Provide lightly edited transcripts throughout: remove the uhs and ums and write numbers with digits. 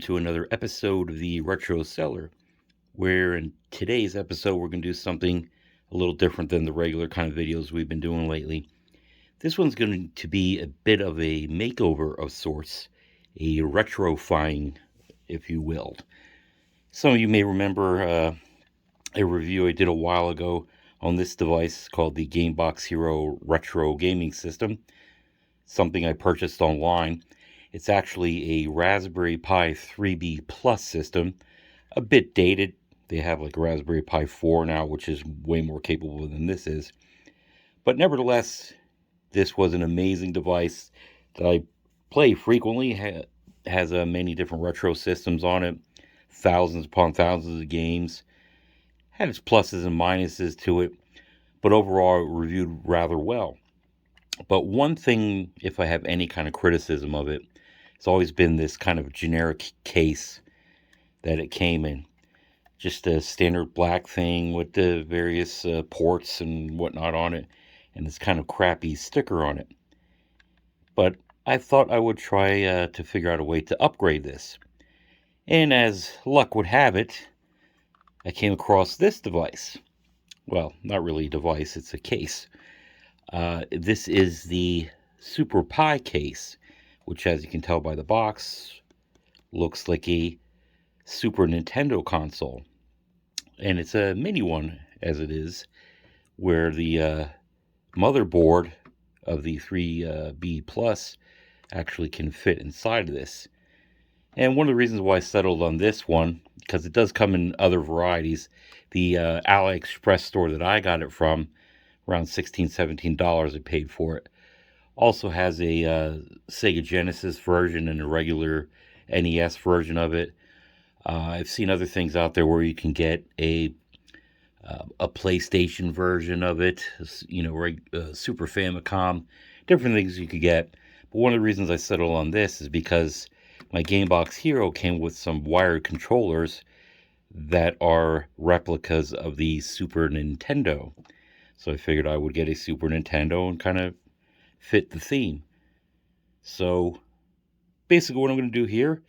to another episode of the Retro Seller, where in today's episode we're going to do something a little different than the regular kind of videos we've been doing lately. This one's going to be a bit of a makeover of sorts, a retrofying, if you will. Some of you may remember a review I did a while ago on this device called the Gamebox Hero Retro Gaming System, something I purchased online. It's actually a Raspberry Pi 3B Plus system, a bit dated. They have like a Raspberry Pi 4 now, which is way more capable than this is. But nevertheless, this was an amazing device that I play frequently. Has many different retro systems on it, thousands upon thousands of games. Had its pluses and minuses to it, but overall it reviewed rather well. But one thing, if I have any kind of criticism of it, it's always been this kind of generic case that it came in. Just a standard black thing with the various ports and whatnot on it, and this kind of crappy sticker on it. But I thought I would try to figure out a way to upgrade this. And as luck would have it, I came across this device. Well, not really a device, it's a case. This is the Super Pi case, which, as you can tell by the box, looks like a Super Nintendo console. And it's a mini one, as it is, where the motherboard of the 3B Plus actually can fit inside of this. And one of the reasons why I settled on this one, because it does come in other varieties. The AliExpress store that I got it from, around $16, $17 I paid for it, also has a Sega Genesis version and a regular NES version of it. I've seen other things out there where you can get a PlayStation version of it, Super Famicom, different things you could get. But one of the reasons I settled on this is because my Gamebox Hero came with some wired controllers that are replicas of the Super Nintendo. So I figured I would get a Super Nintendo and kind of fit the theme. So basically what I'm going to do here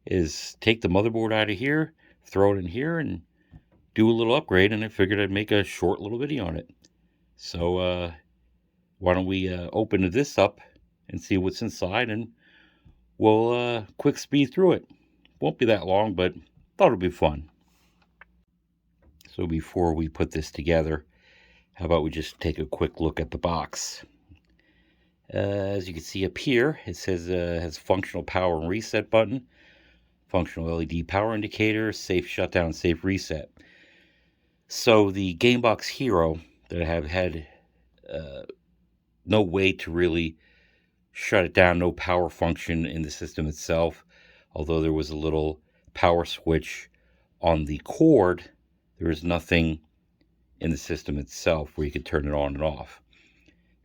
is take the motherboard out of here, throw it in here, and do a little upgrade, and I figured I'd make a short little video on it. So why don't we open this up and see what's inside, and we'll quick speed through it. Won't be that long, but thought it'd be fun. So before we put this together, how about we just take a quick look at the box. As you can see up here, it says has functional power and reset button, functional LED power indicator, safe shutdown, safe reset. So the Gamebox Hero that I have had no way to really shut it down, no power function in the system itself, although there was a little power switch on the cord. There is nothing in the system itself where you could turn it on and off.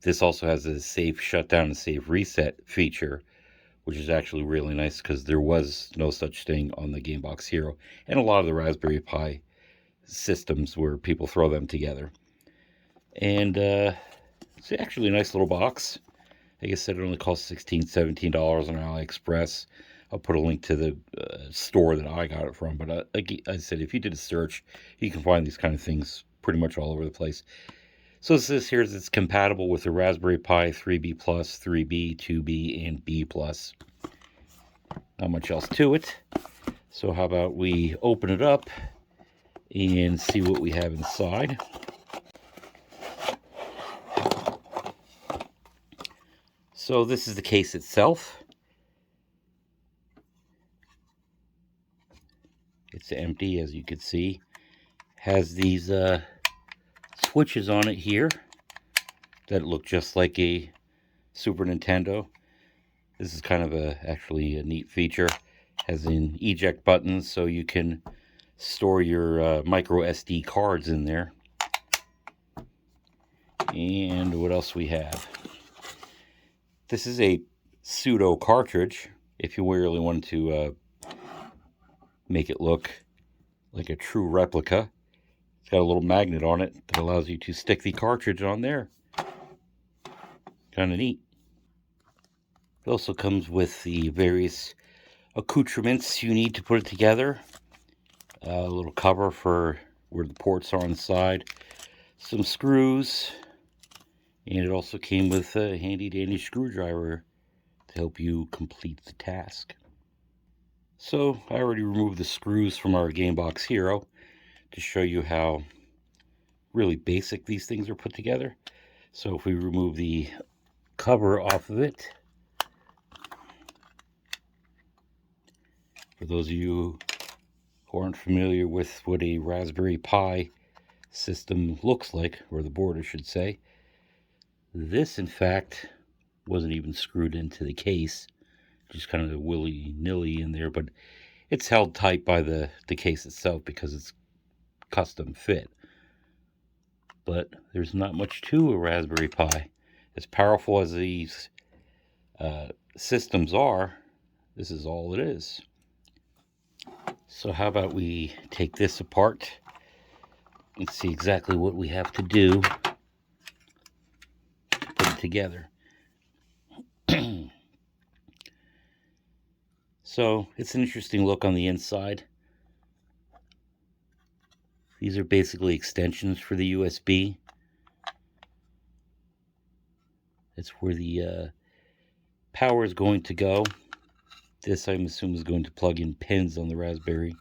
This also has a safe shutdown and safe reset feature, which is actually really nice because there was no such thing on the Gamebox Hero and a lot of the Raspberry Pi systems where people throw them together. And it's actually a nice little box. Like I said, it only costs $16, $17 on AliExpress. I'll put a link to the store that I got it from. But like I said, if you did a search, you can find these kind of things pretty much all over the place. So it says here it's compatible with the Raspberry Pi 3B Plus, 3B, 2B, and B Plus. Not much else to it. So how about we open it up and see what we have inside. So this is the case itself. It's empty, as you can see. Has these switches on it here that look just like a Super Nintendo. This is kind of actually a neat feature. Has an eject button so you can store your micro SD cards in there. And what else we have? This is a pseudo cartridge, if you really want to make it look like a true replica. It's got a little magnet on it that allows you to stick the cartridge on there. Kind of neat. It also comes with the various accoutrements you need to put it together. A little cover for where the ports are on the side, some screws, and it also came with a handy dandy screwdriver to help you complete the task. So I already removed the screws from our Gamebox Hero to show you how really basic these things are put together. So if we remove the cover off of it, for those of you who aren't familiar with what a Raspberry Pi system looks like, or the board I should say, this in fact wasn't even screwed into the case, just kind of willy-nilly in there, but it's held tight by the case itself because it's custom fit. But there's not much to a Raspberry Pi. As powerful as these systems are, this is all it is. So how about we take this apart and see exactly what we have to do to put it together. So it's an interesting look on the inside. These are basically extensions for the USB. That's where the power is going to go. This, I'm assuming, is going to plug in pins on the Raspberry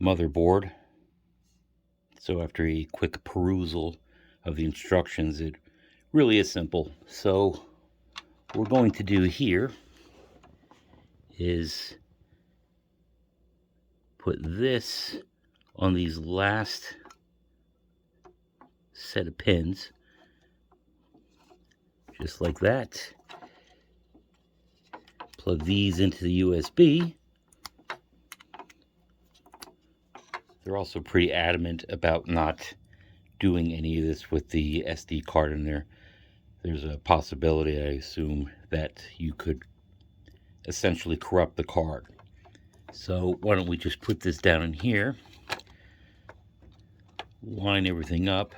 motherboard. So after a quick perusal of the instructions, it really is simple. So what we're going to do here is put this on these last set of pins, just like that. Plug these into the USB. They're also pretty adamant about not doing any of this with the SD card in there. There's a possibility, I assume, that you could essentially corrupt the card. So why don't we just put this down in here, line everything up.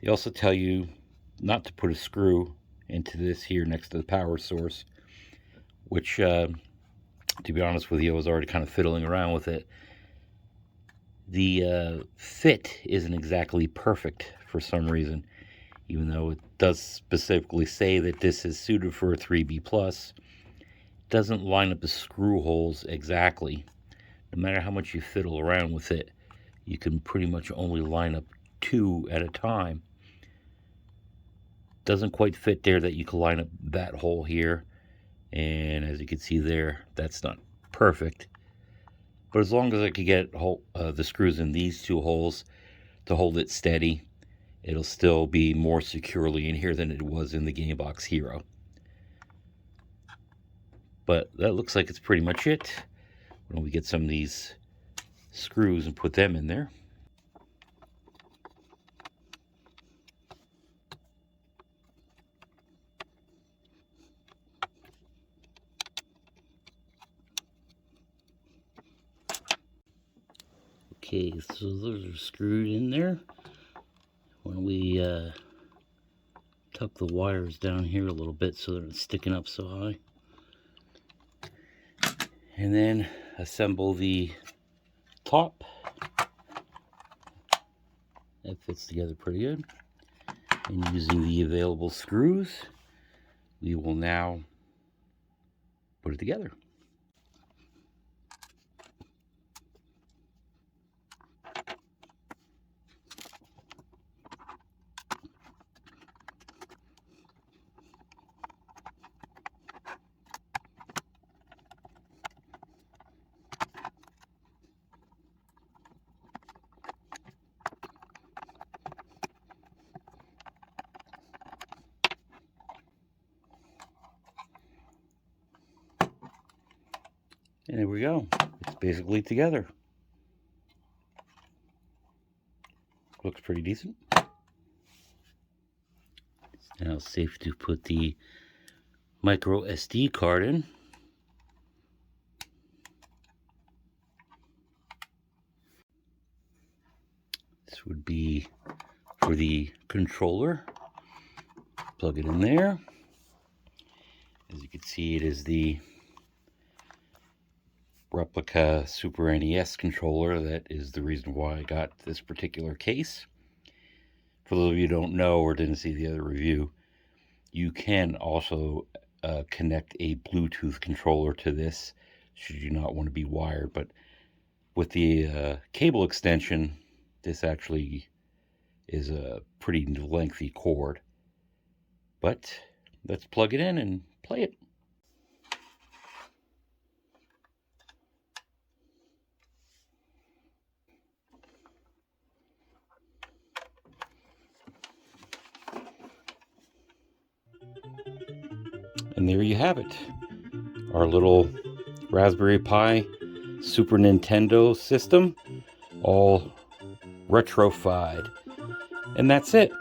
They also tell you not to put a screw into this here next to the power source, which, to be honest with you, I was already kind of fiddling around with it. The fit isn't exactly perfect for some reason, even though it does specifically say that this is suited for a 3B+. It doesn't line up the screw holes exactly. No matter how much you fiddle around with it, you can pretty much only line up 2 at a time. Doesn't quite fit there that you can line up that hole here, and as you can see there, that's not perfect. But as long as I could get the screws in these 2 holes to hold it steady, it'll still be more securely in here than it was in the Gamebox Hero. But that looks like it's pretty much it. When we get some of these screws and put them in there. Okay, so those are screwed in there. When we tuck the wires down here a little bit so they're not sticking up so high. And then assemble the top. That fits together pretty good. And using the available screws, we will now put it together. And there we go. It's basically together. Looks pretty decent. It's now safe to put the micro SD card in. This would be for the controller. Plug it in there. As you can see, it is the replica Super NES controller. That is the reason why I got this particular case. For those of you who don't know or didn't see the other review, you can also connect a Bluetooth controller to this should you not want to be wired. But with the cable extension, this actually is a pretty lengthy cord. But let's plug it in and play it. And there you have it. Our little Raspberry Pi Super Nintendo system, all retrofied. And that's it.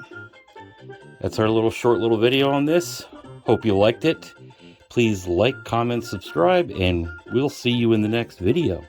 That's our short little video on this. Hope you liked it. Please like, comment, subscribe, and we'll see you in the next video.